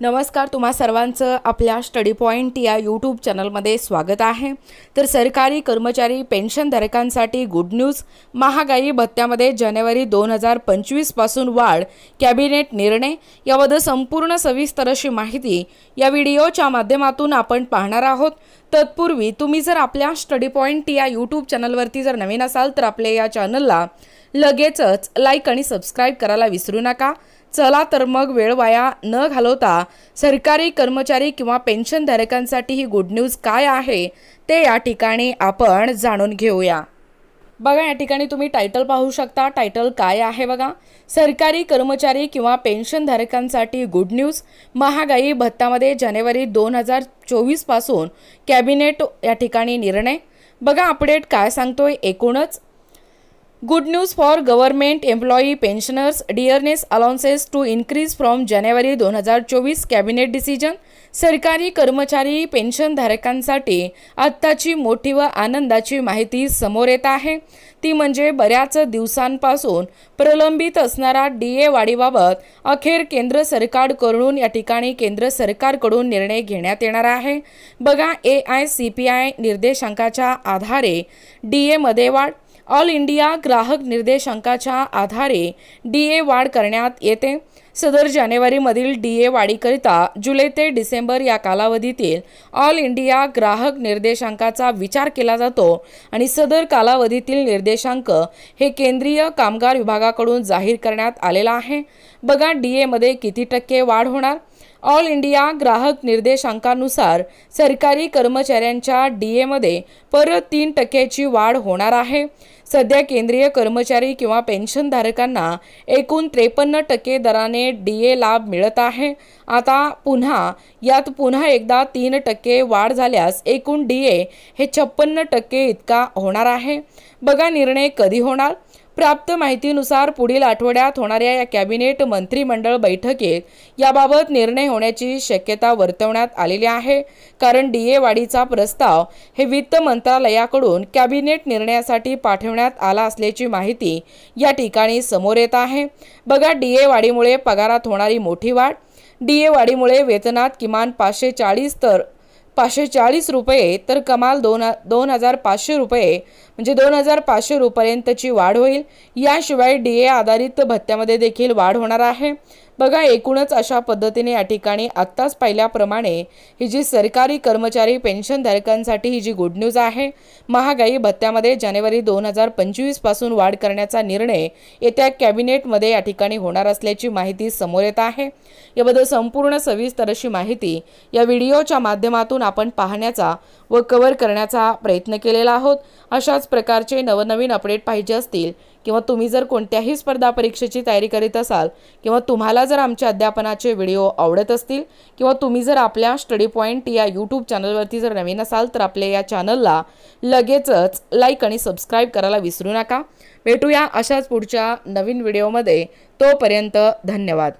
नमस्कार, तुम्हा सर्वांचं आपल्या स्टडी पॉइंट या यूट्यूब चॅनलमध्ये स्वागत आहे। तर सरकारी कर्मचारी पेन्शनधारकांसाठी गुड न्यूज। महागाई भत्त्यामध्ये जानेवारी 2025 पासून वाढ, कॅबिनेट निर्णय याबद्दल संपूर्ण सविस्तर अशी माहिती या व्हिडिओच्या माध्यमातून आपण पाहणार आहोत। तत्पूर्वी तुम्ही जर आपल्या स्टडी पॉइंट या यूट्यूब चॅनलवरती जर नवीन असाल तर आपल्या या चॅनलला लगेचच लाईक आणि सबस्क्राइब करायला विसरू नका। चला तर मग वेळ वाया न घालवता सरकारी कर्मचारी किंवा पेन्शनधारकांसाठी ही गुड न्यूज काय आहे ते या ठिकाणी आपण जाणून घेऊया। बघा, या ठिकाणी तुम्ही टायटल पाहू शकता। टायटल काय आहे बघा, सरकारी कर्मचारी किंवा पेन्शनधारकांसाठी गुड न्यूज। महागाई भत्त्यामध्ये जानेवारी 2024 पासून कॅबिनेट या ठिकाणी निर्णय। बघा अपडेट काय सांगतोय एकूणच। Good news for government employee pensioners, dearness allowances to increase from January 2024 cabinet decision। सरकारी कर्मचारी पेन्शनधारकांसाठी आत्ताची मोठी व आनंदाची माहिती समोर येत आहे। ती म्हणजे बऱ्याच दिवसांपासून प्रलंबित असणारा DA वाढीबाबत अखेर केंद्र सरकारकडून या ठिकाणी केंद्र सरकारकडून निर्णय घेण्यात येणार आहे। बघा, AICPI निर्देशांकाच्या आधारे DA मध्ये वाढ, ऑल इंडिया ग्राहक निर्देशांकाच्या आधारे DA वाढ करण्यात येते। सदर जानेवारीमधील DA वाढीकरिता जुलै ते डिसेंबर या कालावधीतील ऑल इंडिया ग्राहक निर्देशांकाचा विचार केला जातो आणि सदर कालावधीतील निर्देशांक हे केंद्रीय कामगार विभागाकडून जाहीर करण्यात आलेला आहे। बघा, DA मध्ये किती टक्के वाढ होणार। ऑल इंडिया ग्राहक निर्देशांकानुसार सरकारी कर्मचाऱ्यांच्या DA मध्ये परत 3% वाढ होणार आहे। सध्या केंद्रीय कर्मचारी किंवा पेन्शनधारकांना एकूण 53% दराने DA लाभ मिळत आहे। आता यात पुन्हा एकदा 3% वाढ झाल्यास एकूण DA हे 56% इतका होणार आहे। बघा, निर्णय कधी होणार। प्राप्त माहितीनुसार पुढील आठवड्यात होणाऱ्या या कॅबिनेट मंत्रिमंडळ बैठकीत याबाबत निर्णय होण्याची शक्यता वर्तवण्यात आलेली आहे, कारण DA वाढीचा प्रस्ताव हे वित्त मंत्रालयाकडून कॅबिनेट निर्णयासाठी पाठवण्यात आला असल्याची माहिती या ठिकाणी समोर येत आहे। बघा, DA वाढीमुळे पगारात होणारी मोठी वाढ। DA वाढीमुळे वेतनात किमान 540 रुपये तर कमाल 2500 रुपये म्हणजे 2500 रुपयांपर्यंतची वाढ होईल। याशिवाय DA आधारित भत्त्यामध्ये देखील वाढ होणार आहे। बघा, एकूणच अशा पद्धतीने या ठिकाणी आत्ताच पाहिल्याप्रमाणे ही जी सरकारी कर्मचारी पेन्शनधारकांसाठी ही जी गुड न्यूज आहे, महागाई भत्त्यामध्ये जानेवारी 2025 पासून वाढ करण्याचा निर्णय येत्या कॅबिनेटमध्ये या ठिकाणी होणार असल्याची माहिती समोर येत आहे। याबद्दल संपूर्ण सविस्तर अशी माहिती या व्हिडिओच्या माध्यमातून आपण पाहण्याचा व कव्हर करण्याचा प्रयत्न केलेला आहोत। अशाच प्रकारचे नवनवीन अपडेट पाहिजे असतील किंवा तुम्ही जर कोणत्याही स्पर्धा परीक्षेची तयारी करीत असाल किंवा तुम्हाला जर आमच्या अध्यापनाचे व्हिडिओ आवडत असतील किंवा तुम्ही जर आपल्या स्टडी पॉइंट या यूट्यूब चॅनलवरती जर नवीन असाल तर आपल्या या चॅनलला लगेचच लाईक आणि सबस्क्राइब करायला विसरू नका। भेटूया अशाच पुढच्या नवीन व्हिडिओमध्ये। तोपर्यंत धन्यवाद।